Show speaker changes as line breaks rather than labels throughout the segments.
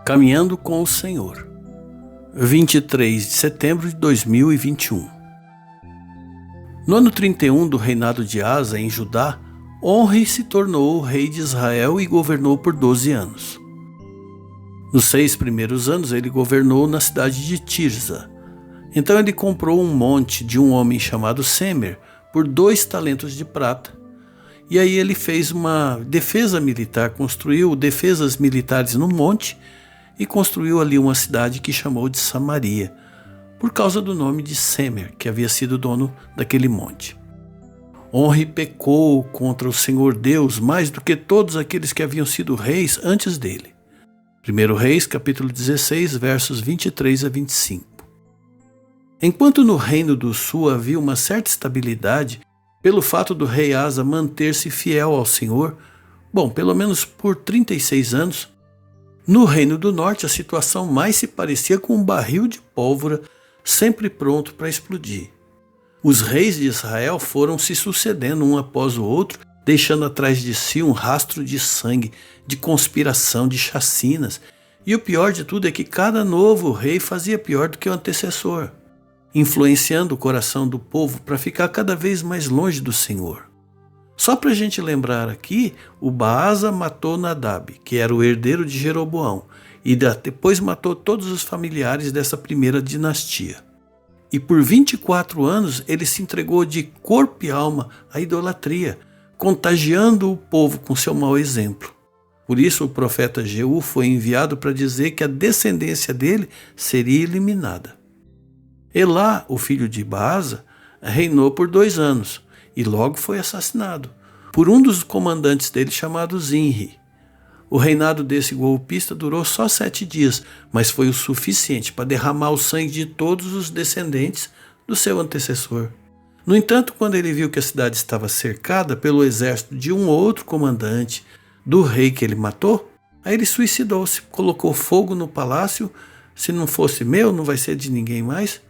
Caminhando com o Senhor, 23 de setembro de 2021. No ano 31 do reinado de Asa em Judá, Onri se tornou o rei de Israel e governou por 12 anos. Nos 6 primeiros anos ele governou na cidade de Tirza. Então ele comprou um monte de um homem chamado Semer por 2 talentos de prata. E aí ele fez uma defesa militar, construiu defesas militares no monte e construiu ali uma cidade que chamou de Samaria, por causa do nome de Semer, que havia sido dono daquele monte. Onri pecou contra o Senhor Deus mais do que todos aqueles que haviam sido reis antes dele. 1 Reis, capítulo 16, versos 23 a 25. Enquanto no reino do sul havia uma certa estabilidade, pelo fato do rei Asa manter-se fiel ao Senhor, pelo menos por 36 anos, no reino do norte a situação mais se parecia com um barril de pólvora sempre pronto para explodir. Os reis de Israel foram se sucedendo um após o outro, deixando atrás de si um rastro de sangue, de conspiração, de chacinas. E o pior de tudo é que cada novo rei fazia pior do que o antecessor, influenciando o coração do povo para ficar cada vez mais longe do Senhor. Só para a gente lembrar aqui, o Baasa matou Nadab, que era o herdeiro de Jeroboão, e depois matou todos os familiares dessa primeira dinastia. E por 24 anos ele se entregou de corpo e alma à idolatria, contagiando o povo com seu mau exemplo. Por isso o profeta Jeú foi enviado para dizer que a descendência dele seria eliminada. Elá, o filho de Baasa, reinou por 2 anos e logo foi assassinado por um dos comandantes dele chamado Zinri. O reinado desse golpista durou só 7 dias, mas foi o suficiente para derramar o sangue de todos os descendentes do seu antecessor. No entanto, quando ele viu que a cidade estava cercada pelo exército de um outro comandante do rei que ele matou, aí ele suicidou-se, colocou fogo no palácio. Se não fosse meu, não vai ser de ninguém mais.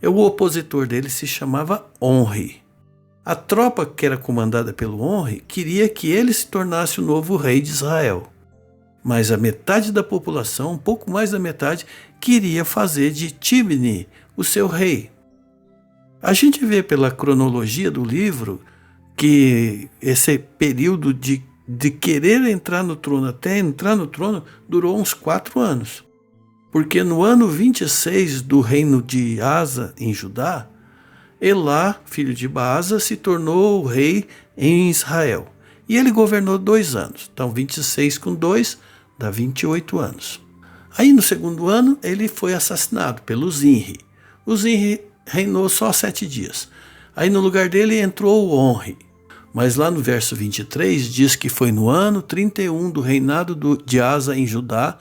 O opositor dele se chamava Onri. A tropa que era comandada pelo Onri queria que ele se tornasse o novo rei de Israel. Mas a metade da população, um pouco mais da metade, queria fazer de Tibni o seu rei. A gente vê pela cronologia do livro que esse período de querer entrar no trono até entrar no trono durou uns 4 anos. Porque no ano 26 do reino de Asa em Judá, Elá, filho de Baasa, se tornou o rei em Israel. E ele governou 2 anos. Então 26 com 2 dá 28 anos. Aí no segundo ano ele foi assassinado pelo Zinri. O Zinri reinou só 7 dias. Aí no lugar dele entrou o Onri. Mas lá no verso 23 diz que foi no ano 31 do reinado de Asa em Judá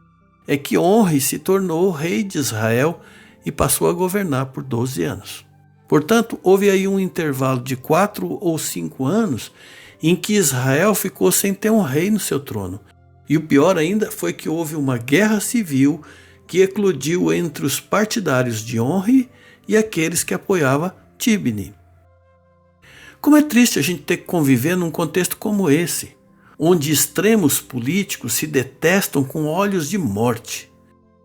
é que Onri se tornou rei de Israel e passou a governar por 12 anos. Portanto, houve aí um intervalo de 4 ou 5 anos em que Israel ficou sem ter um rei no seu trono. E o pior ainda foi que houve uma guerra civil que eclodiu entre os partidários de Onri e aqueles que apoiavam Tibni. Como é triste a gente ter que conviver num contexto como esse, onde extremos políticos se detestam com olhos de morte,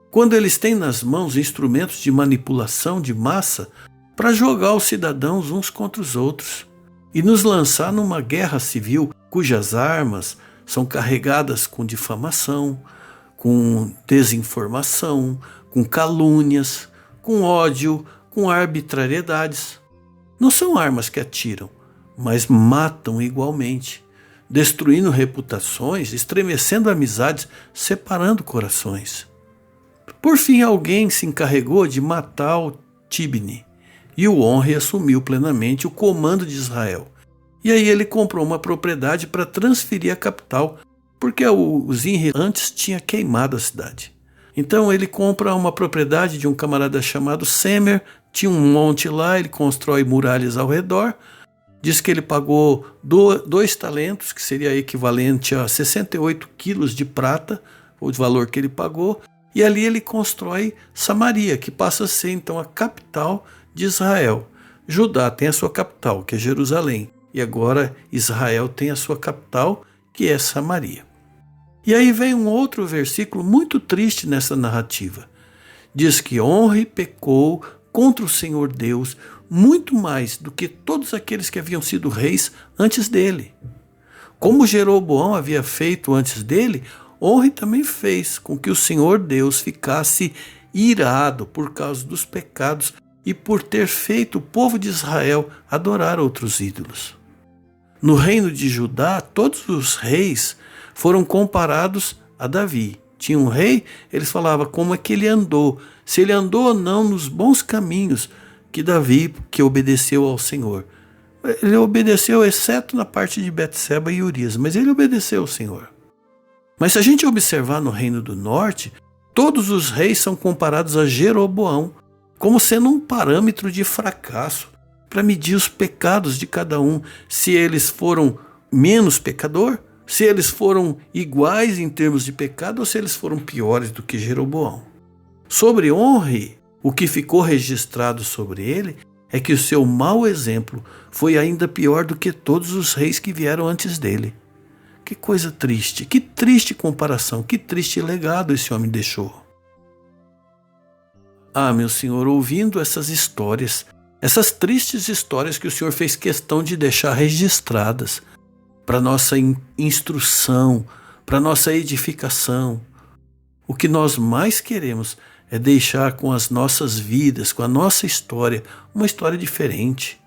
quando eles têm nas mãos instrumentos de manipulação de massa para jogar os cidadãos uns contra os outros e nos lançar numa guerra civil cujas armas são carregadas com difamação, com desinformação, com calúnias, com ódio, com arbitrariedades. Não são armas que atiram, mas matam igualmente, destruindo reputações, estremecendo amizades, separando corações. Por fim, alguém se encarregou de matar o Tibni, e o Onri assumiu plenamente o comando de Israel. E aí ele comprou uma propriedade para transferir a capital, porque o Zinri antes tinha queimado a cidade. Então ele compra uma propriedade de um camarada chamado Semer, tinha um monte lá, ele constrói muralhas ao redor, diz que ele pagou 2 talentos, que seria equivalente a 68 quilos de prata, o valor que ele pagou, e ali ele constrói Samaria, que passa a ser então a capital de Israel. Judá tem a sua capital, que é Jerusalém, e agora Israel tem a sua capital, que é Samaria. E aí vem um outro versículo muito triste nessa narrativa. Diz que Onri pecou contra o Senhor Deus muito mais do que todos aqueles que haviam sido reis antes dele. Como Jeroboão havia feito antes dele, Onri também fez com que o Senhor Deus ficasse irado por causa dos pecados e por ter feito o povo de Israel adorar outros ídolos. No reino de Judá, todos os reis foram comparados a Davi. Tinha um rei, eles falavam como é que ele andou, se ele andou ou não nos bons caminhos que Davi, que obedeceu ao Senhor. Ele obedeceu, exceto na parte de Betseba e Urias, mas ele obedeceu ao Senhor. Mas se a gente observar no Reino do Norte, todos os reis são comparados a Jeroboão, como sendo um parâmetro de fracasso para medir os pecados de cada um, se eles foram menos pecador, se eles foram iguais em termos de pecado ou se eles foram piores do que Jeroboão. Sobre Onri, o que ficou registrado sobre ele é que o seu mau exemplo foi ainda pior do que todos os reis que vieram antes dele. Que coisa triste, que triste comparação, que triste legado esse homem deixou. Ah, meu Senhor, ouvindo essas histórias, essas tristes histórias que o Senhor fez questão de deixar registradas para nossa instrução, para nossa edificação, o que nós mais queremos é deixar com as nossas vidas, com a nossa história, uma história diferente.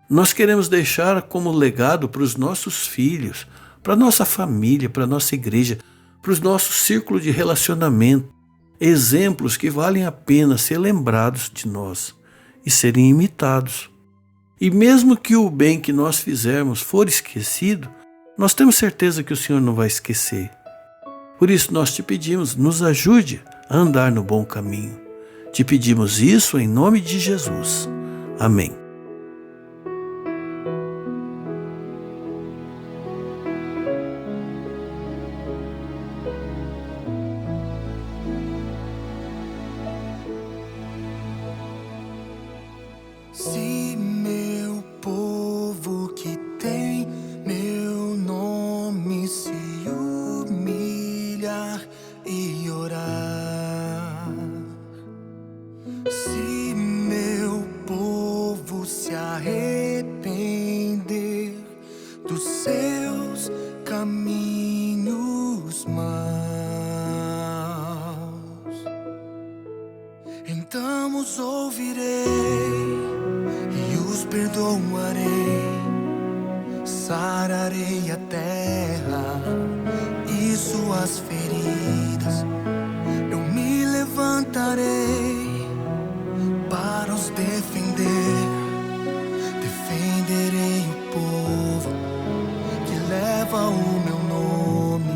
Nós queremos deixar como legado para os nossos filhos, para a nossa família, para a nossa igreja, para o nosso círculo de relacionamento, exemplos que valem a pena ser lembrados de nós e serem imitados. E mesmo que o bem que nós fizermos for esquecido, nós temos certeza que o Senhor não vai esquecer. Por isso nós te pedimos, nos ajude a andar no bom caminho. Te pedimos isso em nome de Jesus. Amém.
Se meu povo que tem meu nome se humilhar e orar, se meu povo se arrepender dos seus caminhos maus, então os ouvirei e os perdoarei, sararei a terra e suas feridas. Eu me levantarei para os defender, defenderei o povo que leva o meu nome.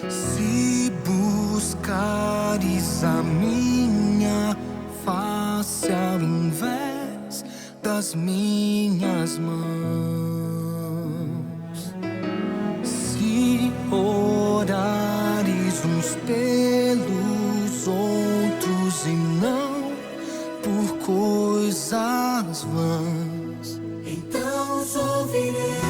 Se buscares a minha face ao invés das minhas mãos, se orares uns pelos outros e não por coisas vãs, então os ouvirei